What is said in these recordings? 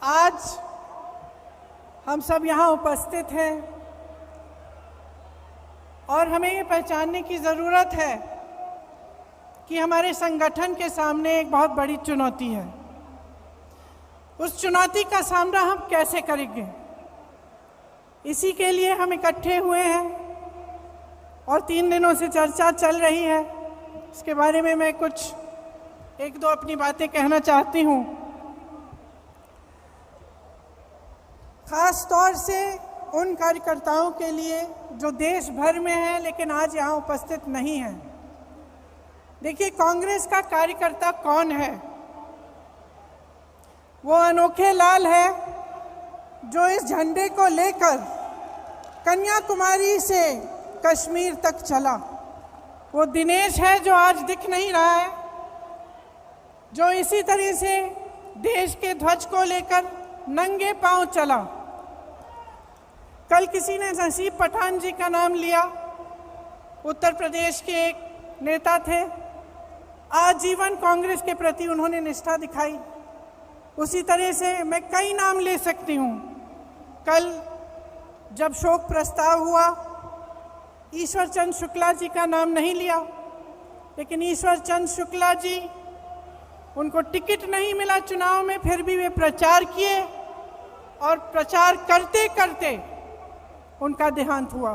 आज हम सब यहाँ उपस्थित हैं और हमें ये पहचानने की ज़रूरत है कि हमारे संगठन के सामने एक बहुत बड़ी चुनौती है। उस चुनौती का सामना हम कैसे करेंगे, इसी के लिए हम इकट्ठे हुए हैं और 3 दिनों से चर्चा चल रही है। इसके बारे में मैं कुछ एक दो अपनी बातें कहना चाहती हूँ। खास तौर से उन कार्यकर्ताओं के लिए जो देश भर में हैं लेकिन आज यहाँ उपस्थित नहीं हैं। देखिए, कांग्रेस का कार्यकर्ता कौन है? वो अनोखे लाल है जो इस झंडे को लेकर कन्याकुमारी से कश्मीर तक चला। वो दिनेश है जो आज दिख नहीं रहा है, जो इसी तरह से देश के ध्वज को लेकर नंगे पांव चला। कल किसी ने नसीब पठान जी का नाम लिया, उत्तर प्रदेश के एक नेता थे। आजीवन कांग्रेस के प्रति उन्होंने निष्ठा दिखाई। उसी तरह से मैं कई नाम ले सकती हूँ। कल जब शोक प्रस्ताव हुआ, ईश्वर चंद्र शुक्ला जी का नाम नहीं लिया, लेकिन ईश्वर चंद्र शुक्ला जी, उनको टिकट नहीं मिला चुनाव में, फिर भी वे प्रचार किए और प्रचार करते करते उनका देहांत हुआ।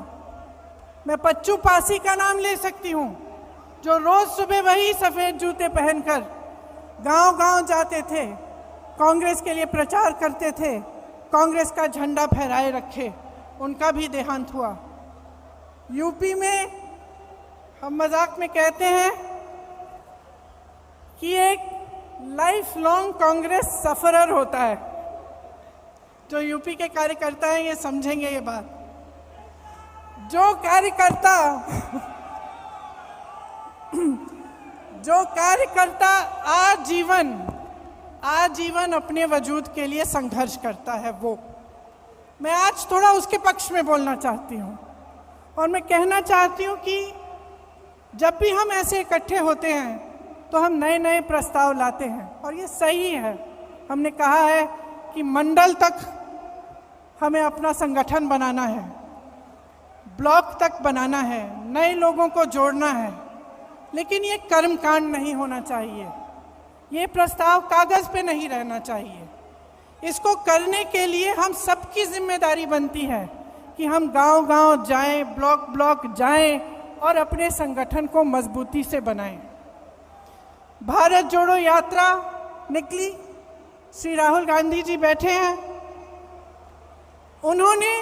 मैं पच्चू पासी का नाम ले सकती हूँ, जो रोज सुबह वही सफ़ेद जूते पहनकर गांव-गांव जाते थे, कांग्रेस के लिए प्रचार करते थे, कांग्रेस का झंडा फहराए रखे। उनका भी देहांत हुआ। यूपी में हम मजाक में कहते हैं कि एक लाइफ लॉन्ग कांग्रेस सफरर होता है। जो यूपी के कार्यकर्ता हैं ये समझेंगे ये बात। जो कार्यकर्ता आजीवन अपने वजूद के लिए संघर्ष करता है, वो मैं आज थोड़ा उसके पक्ष में बोलना चाहती हूँ। और मैं कहना चाहती हूँ कि जब भी हम ऐसे इकट्ठे होते हैं तो हम नए नए प्रस्ताव लाते हैं और ये सही है। हमने कहा है कि मंडल तक हमें अपना संगठन बनाना है, ब्लॉक तक बनाना है, नए लोगों को जोड़ना है, लेकिन ये कर्मकांड नहीं होना चाहिए। ये प्रस्ताव कागज़ पे नहीं रहना चाहिए। इसको करने के लिए हम सबकी जिम्मेदारी बनती है कि हम गांव-गांव जाएं, ब्लॉक जाएं और अपने संगठन को मजबूती से बनाएं। भारत जोड़ो यात्रा निकली, श्री राहुल गांधी जी बैठे हैं। उन्होंने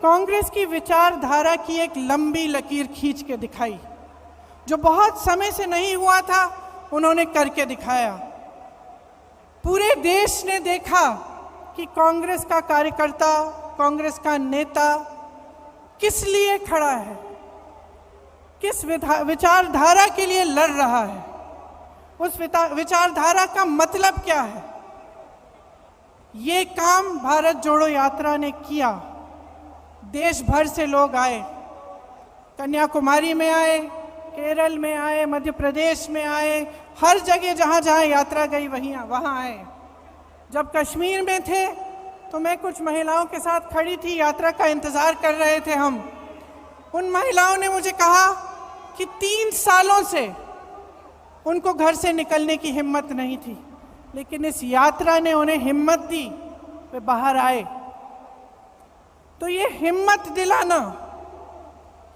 कांग्रेस की विचारधारा की एक लंबी लकीर खींच के दिखाई। जो बहुत समय से नहीं हुआ था, उन्होंने करके दिखाया। पूरे देश ने देखा कि कांग्रेस का कार्यकर्ता, कांग्रेस का नेता किस लिए खड़ा है, किस विचारधारा के लिए लड़ रहा है, उस विचारधारा का मतलब क्या है। ये काम भारत जोड़ो यात्रा ने किया। देश भर से लोग आए, कन्याकुमारी में आए, केरल में आए, मध्य प्रदेश में आए, हर जगह जहाँ जहाँ यात्रा गई वहाँ आए। जब कश्मीर में थे तो मैं कुछ महिलाओं के साथ खड़ी थी, यात्रा का इंतज़ार कर रहे थे हम। उन महिलाओं ने मुझे कहा कि 3 सालों से उनको घर से निकलने की हिम्मत नहीं थी, लेकिन इस यात्रा ने उन्हें हिम्मत दी, वे बाहर आए। तो ये हिम्मत दिलाना,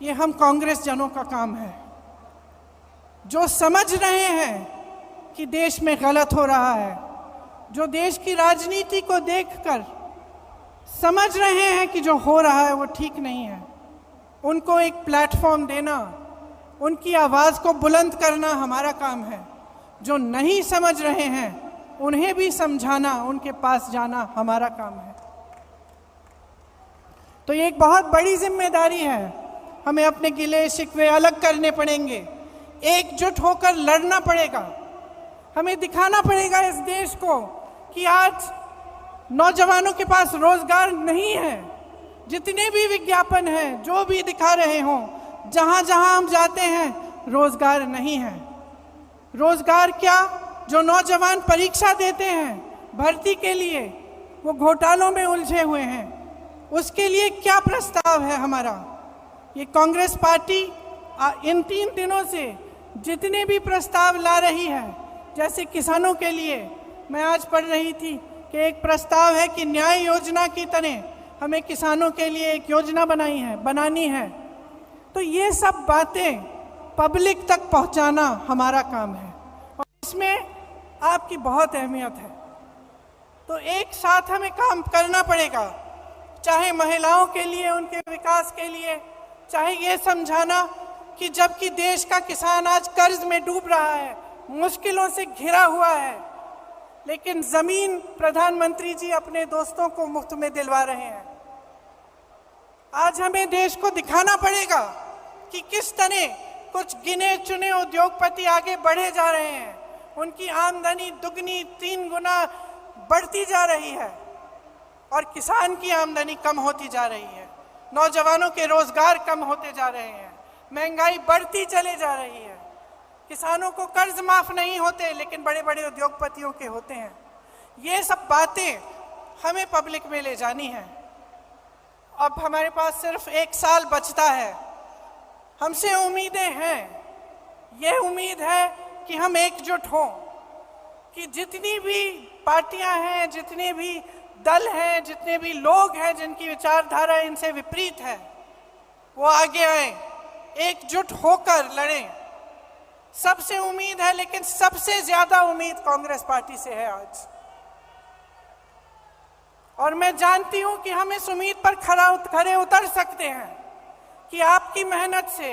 ये हम कांग्रेस जनों का काम है, जो समझ रहे हैं कि देश में गलत हो रहा है, जो देश की राजनीति को देखकर समझ रहे हैं कि जो हो रहा है वो ठीक नहीं है। उनको एक प्लेटफॉर्म देना, उनकी आवाज़ को बुलंद करना हमारा काम है। जो नहीं समझ रहे हैं उन्हें भी समझाना, उनके पास जाना हमारा काम है। तो ये एक बहुत बड़ी जिम्मेदारी है। हमें अपने गिले शिकवे अलग करने पड़ेंगे, एकजुट होकर लड़ना पड़ेगा। हमें दिखाना पड़ेगा इस देश को कि आज नौजवानों के पास रोजगार नहीं है। जितने भी विज्ञापन हैं, जो भी दिखा रहे हों, जहाँ जहाँ हम जाते हैं रोजगार नहीं है। रोजगार क्या, जो नौजवान परीक्षा देते हैं भर्ती के लिए, वो घोटालों में उलझे हुए हैं। उसके लिए क्या प्रस्ताव है हमारा? ये कांग्रेस पार्टी इन 3 दिनों से जितने भी प्रस्ताव ला रही है, जैसे किसानों के लिए मैं आज पढ़ रही थी कि एक प्रस्ताव है कि न्याय योजना की तरह हमें किसानों के लिए एक योजना बनानी है। तो ये सब बातें पब्लिक तक पहुंचाना हमारा काम है और इसमें आपकी बहुत अहमियत है। तो एक साथ हमें काम करना पड़ेगा, चाहे महिलाओं के लिए, उनके विकास के लिए, चाहे ये समझाना कि जबकि देश का किसान आज कर्ज में डूब रहा है, मुश्किलों से घिरा हुआ है, लेकिन जमीन प्रधानमंत्री जी अपने दोस्तों को मुफ्त में दिलवा रहे हैं। आज हमें देश को दिखाना पड़ेगा कि किस तरह कुछ गिने चुने उद्योगपति आगे बढ़े जा रहे हैं, उनकी आमदनी दुगनी 3 गुना बढ़ती जा रही है और किसान की आमदनी कम होती जा रही है, नौजवानों के रोजगार कम होते जा रहे हैं, महंगाई बढ़ती चले जा रही है, किसानों को कर्ज माफ नहीं होते लेकिन बड़े बड़े उद्योगपतियों के होते हैं। ये सब बातें हमें पब्लिक में ले जानी है। अब हमारे पास सिर्फ 1 साल बचता है, हमसे उम्मीदें हैं। ये उम्मीद है कि हम एकजुट हों, कि जितनी भी पार्टियां हैं, जितने भी दल हैं, जितने भी लोग हैं जिनकी विचारधारा इनसे विपरीत है, वो आगे आए, एकजुट होकर लड़ें। सबसे उम्मीद है, लेकिन सबसे ज्यादा उम्मीद कांग्रेस पार्टी से है आज। और मैं जानती हूं कि हम इस उम्मीद पर खरे उतर सकते हैं कि आपकी मेहनत से,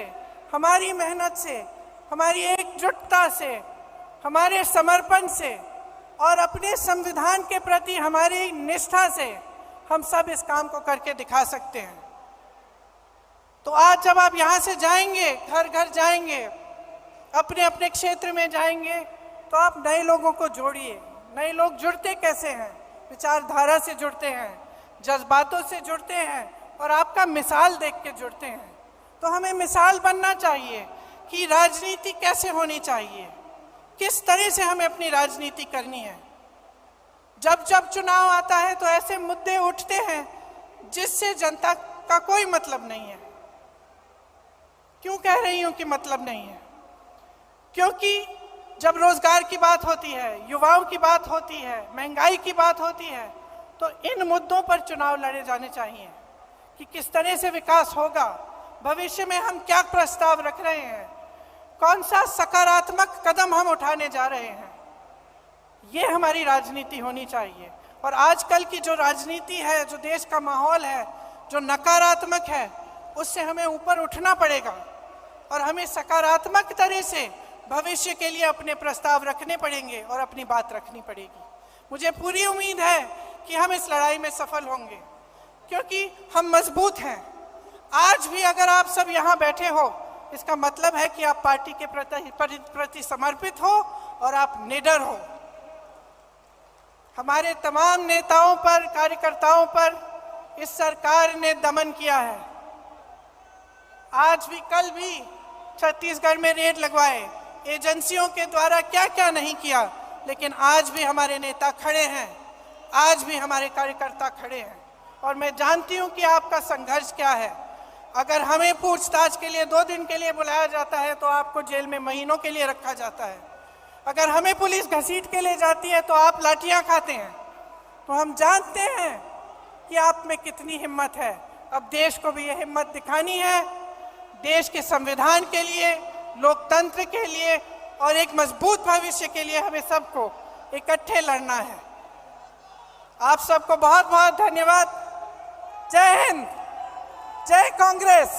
हमारी मेहनत से, हमारी एकजुटता से, हमारे समर्पण से और अपने संविधान के प्रति हमारी निष्ठा से हम सब इस काम को करके दिखा सकते हैं। तो आज जब आप यहाँ से जाएंगे, घर घर जाएंगे, अपने अपने क्षेत्र में जाएंगे, तो आप नए लोगों को जोड़िए। नए लोग जुड़ते कैसे हैं? विचारधारा से जुड़ते हैं, जज्बातों से जुड़ते हैं और आपका मिसाल देख के जुड़ते हैं। तो हमें मिसाल बनना चाहिए कि राजनीति कैसे होनी चाहिए, किस तरह से हमें अपनी राजनीति करनी है। जब जब चुनाव आता है तो ऐसे मुद्दे उठते हैं जिससे जनता का कोई मतलब नहीं है। क्यों कह रही हूं कि मतलब नहीं है? क्योंकि जब रोजगार की बात होती है, युवाओं की बात होती है, महंगाई की बात होती है, तो इन मुद्दों पर चुनाव लड़े जाने चाहिए कि किस तरह से विकास होगा, भविष्य में हम क्या प्रस्ताव रख रहे हैं, कौन सा सकारात्मक कदम हम उठाने जा रहे हैं। ये हमारी राजनीति होनी चाहिए। और आजकल की जो राजनीति है, जो देश का माहौल है, जो नकारात्मक है, उससे हमें ऊपर उठना पड़ेगा और हमें सकारात्मक तरह से भविष्य के लिए अपने प्रस्ताव रखने पड़ेंगे और अपनी बात रखनी पड़ेगी। मुझे पूरी उम्मीद है कि हम इस लड़ाई में सफल होंगे, क्योंकि हम मजबूत हैं। आज भी अगर आप सब यहाँ बैठे हो, इसका मतलब है कि आप पार्टी के प्रति समर्पित हो और आप निडर हो। हमारे तमाम नेताओं पर, कार्यकर्ताओं पर इस सरकार ने दमन किया है। आज भी, कल भी छत्तीसगढ़ में रेड लगवाए, एजेंसियों के द्वारा क्या क्या नहीं किया, लेकिन आज भी हमारे नेता खड़े हैं, आज भी हमारे कार्यकर्ता खड़े हैं। और मैं जानती हूं कि आपका संघर्ष क्या है। अगर हमें पूछताछ के लिए 2 दिन के लिए बुलाया जाता है तो आपको जेल में महीनों के लिए रखा जाता है। अगर हमें पुलिस घसीट के ले जाती है तो आप लाठियां खाते हैं। तो हम जानते हैं कि आप में कितनी हिम्मत है। अब देश को भी ये हिम्मत दिखानी है, देश के संविधान के लिए, लोकतंत्र के लिए और एक मजबूत भविष्य के लिए हमें सबको इकट्ठे लड़ना है। आप सबको बहुत बहुत धन्यवाद। जय हिंद, जय कांग्रेस।